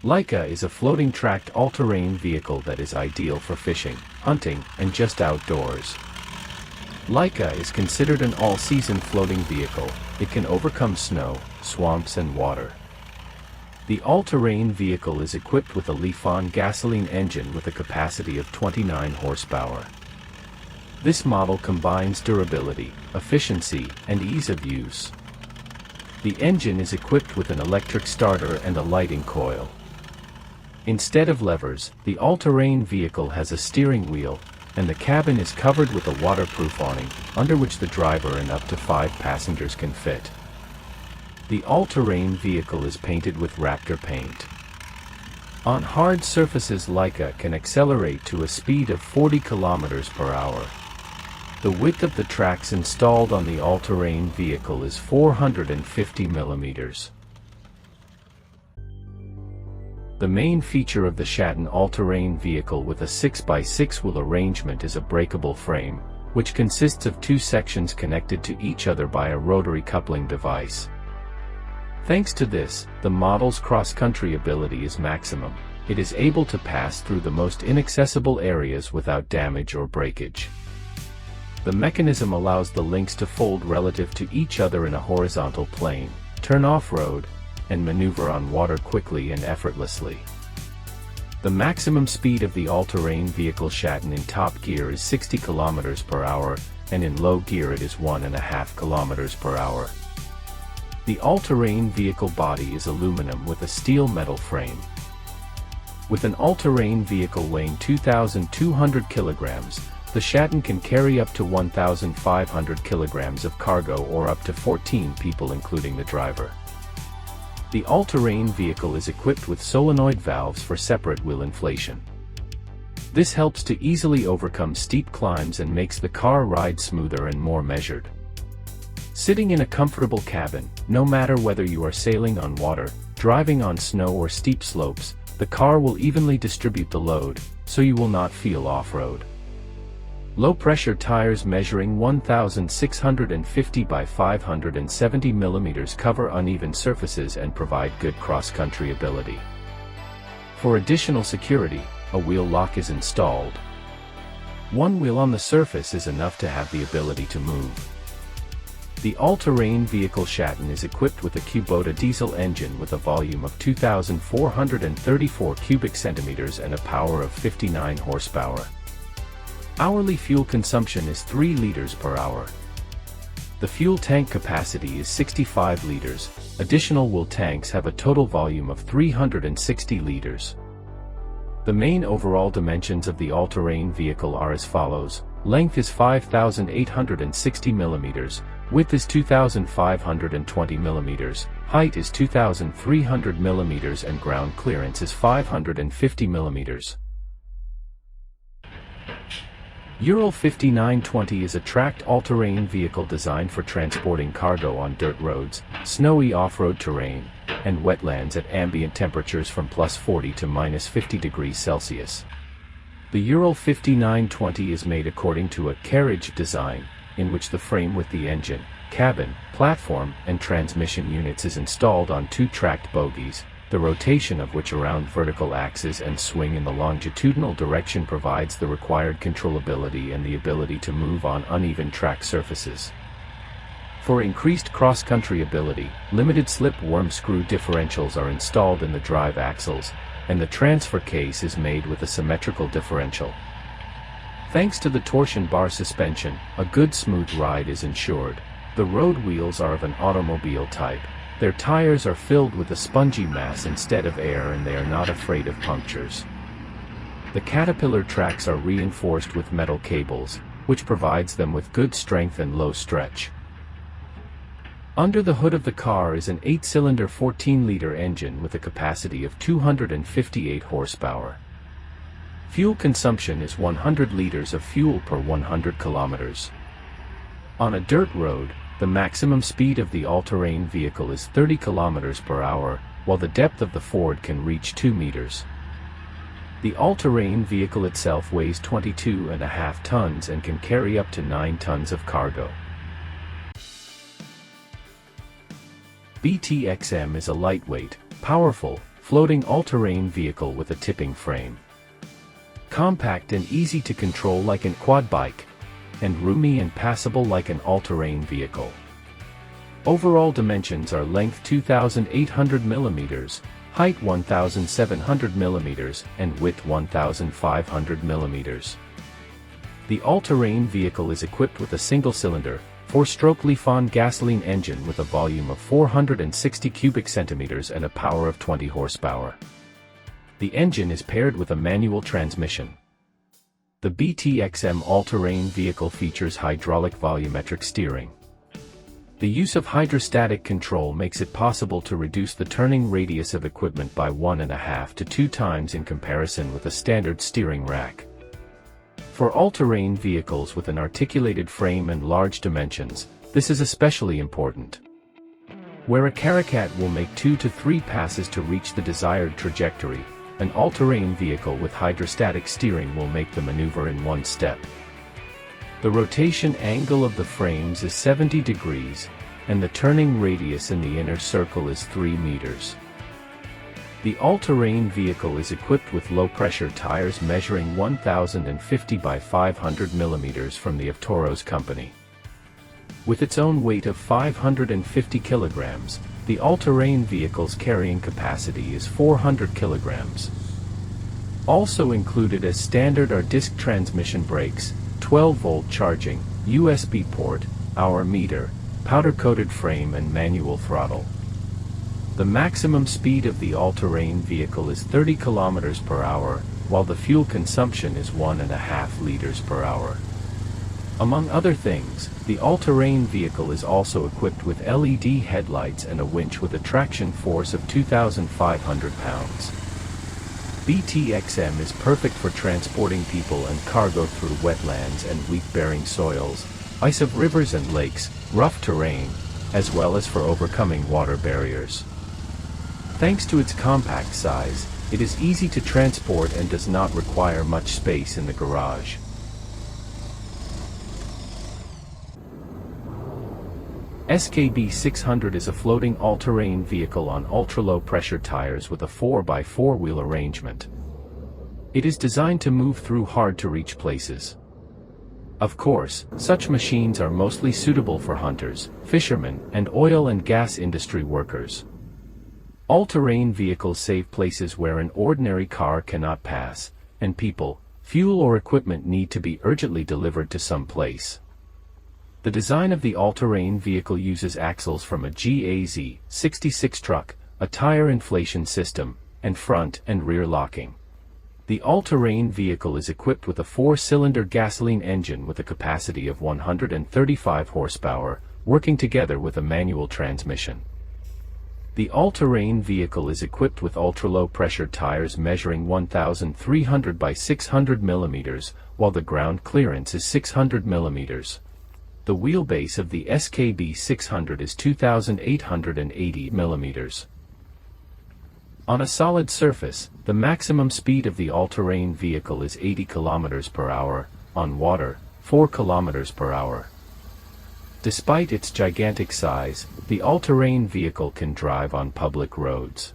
LAIKA is a floating tracked all-terrain vehicle that is ideal for fishing, hunting, and just outdoors. LAIKA is considered an all-season floating vehicle. It can overcome snow, swamps and water. The all-terrain vehicle is equipped with a Li-Fan gasoline engine with a capacity of 29 horsepower. This model combines durability, efficiency, and ease of use. The engine is equipped with an electric starter and a lighting coil. Instead of levers, the all-terrain vehicle has a steering wheel, and the cabin is covered with a waterproof awning, under which the driver and up to 5 passengers can fit. The all-terrain vehicle is painted with Raptor paint. On hard surfaces, LAIKA can accelerate to a speed of 40 km per hour. The width of the tracks installed on the all-terrain vehicle is 450 mm. The main feature of the Shaten all-terrain vehicle with a 6x6 wheel arrangement is a breakable frame, which consists of 2 sections connected to each other by a rotary coupling device. Thanks to this, the model's cross-country ability is maximum. It is able to pass through the most inaccessible areas without damage or breakage. The mechanism allows the links to fold relative to each other in a horizontal plane, turn off-road, and maneuver on water quickly and effortlessly. The maximum speed of the all-terrain vehicle Shaten in top gear is 60 km per hour, and in low gear it is 1.5 km per hour. The all-terrain vehicle body is aluminum with a steel metal frame. With an all-terrain vehicle weighing 2,200 kilograms, the Shaten can carry up to 1,500 kilograms of cargo or up to 14 people including the driver. The all-terrain vehicle is equipped with solenoid valves for separate wheel inflation. This helps to easily overcome steep climbs and makes the car ride smoother and more measured. Sitting in a comfortable cabin, no matter whether you are sailing on water, driving on snow or steep slopes, the car will evenly distribute the load, so you will not feel off-road. Low-pressure tires measuring 1,650 by 570 mm cover uneven surfaces and provide good cross-country ability. For additional security, a wheel lock is installed. One wheel on the surface is enough to have the ability to move. The all-terrain vehicle Shaten is equipped with a Kubota diesel engine with a volume of 2,434 cubic centimeters and a power of 59 horsepower. Hourly fuel consumption is 3 liters per hour. The fuel tank capacity is 65 liters. Additional wheel tanks have a total volume of 360 liters. The main overall dimensions of the all-terrain vehicle are as follows. Length is 5,860 mm, width is 2,520 mm, height is 2,300 mm and ground clearance is 550 mm. URAL 5920 is a tracked all-terrain vehicle designed for transporting cargo on dirt roads, snowy off-road terrain, and wetlands at ambient temperatures from +40 to -50 degrees Celsius. The URAL 5920 is made according to a carriage design, in which the frame with the engine, cabin, platform, and transmission units is installed on 2 tracked bogies, the rotation of which around vertical axes and swing in the longitudinal direction provides the required controllability and the ability to move on uneven track surfaces. For increased cross-country ability, limited slip worm screw differentials are installed in the drive axles, and the transfer case is made with a symmetrical differential. Thanks to the torsion bar suspension, a good smooth ride is ensured. The road wheels are of an automobile type. Their tires are filled with a spongy mass instead of air and they are not afraid of punctures. The Caterpillar tracks are reinforced with metal cables, which provides them with good strength and low stretch. Under the hood of the car is an 8-cylinder 14-liter engine with a capacity of 258 horsepower. Fuel consumption is 100 liters of fuel per 100 kilometers. On a dirt road, the maximum speed of the all-terrain vehicle is 30 km per hour, while the depth of the ford can reach 2 meters. The all-terrain vehicle itself weighs 22.5 tons and can carry up to 9 tons of cargo. BTX-M is a lightweight, powerful, floating all-terrain vehicle with a tipping frame. Compact and easy to control like an quad bike, and roomy and passable like an all-terrain vehicle. Overall dimensions are length 2,800 mm, height 1,700 mm, and width 1,500 mm. The all-terrain vehicle is equipped with a single-cylinder, 4-stroke Lifan gasoline engine with a volume of 460 cubic centimeters and a power of 20 horsepower. The engine is paired with a manual transmission. The BTX-M all-terrain vehicle features hydraulic volumetric steering. The use of hydrostatic control makes it possible to reduce the turning radius of equipment by 1.5 to 2 times in comparison with a standard steering rack. For all-terrain vehicles with an articulated frame and large dimensions, this is especially important. Where a Caracat will make 2 to 3 passes to reach the desired trajectory, an all-terrain vehicle with hydrostatic steering will make the maneuver in 1 step. The rotation angle of the frames is 70 degrees, and the turning radius in the inner circle is 3 meters. The all-terrain vehicle is equipped with low-pressure tires measuring 1,050 by 500 mm from the Offroad company. With its own weight of 550 kilograms, the all-terrain vehicle's carrying capacity is 400 kilograms. Also included as standard are disc transmission brakes, 12-volt charging, USB port, hour meter, powder-coated frame and manual throttle. The maximum speed of the all-terrain vehicle is 30 km per hour, while the fuel consumption is 1.5 liters per hour. Among other things, the all-terrain vehicle is also equipped with LED headlights and a winch with a traction force of 2,500 pounds. BTX-M is perfect for transporting people and cargo through wetlands and weak-bearing soils, ice of rivers and lakes, rough terrain, as well as for overcoming water barriers. Thanks to its compact size, it is easy to transport and does not require much space in the garage. SKB600 is a floating all-terrain vehicle on ultra-low pressure tires with a 4x4 wheel arrangement. It is designed to move through hard-to-reach places. Of course, such machines are mostly suitable for hunters, fishermen, and oil and gas industry workers. All-terrain vehicles save places where an ordinary car cannot pass, and people, fuel or equipment need to be urgently delivered to some place. The design of the all-terrain vehicle uses axles from a GAZ-66 truck, a tire inflation system, and front and rear locking. The all-terrain vehicle is equipped with a 4-cylinder gasoline engine with a capacity of 135 horsepower, working together with a manual transmission. The all-terrain vehicle is equipped with ultra-low pressure tires measuring 1,300 by 600 mm, while the ground clearance is 600 mm. The wheelbase of the SKB600 is 2,880 mm. On a solid surface, the maximum speed of the all-terrain vehicle is 80 km per hour, on water, 4 km per hour. Despite its gigantic size, the all-terrain vehicle can drive on public roads.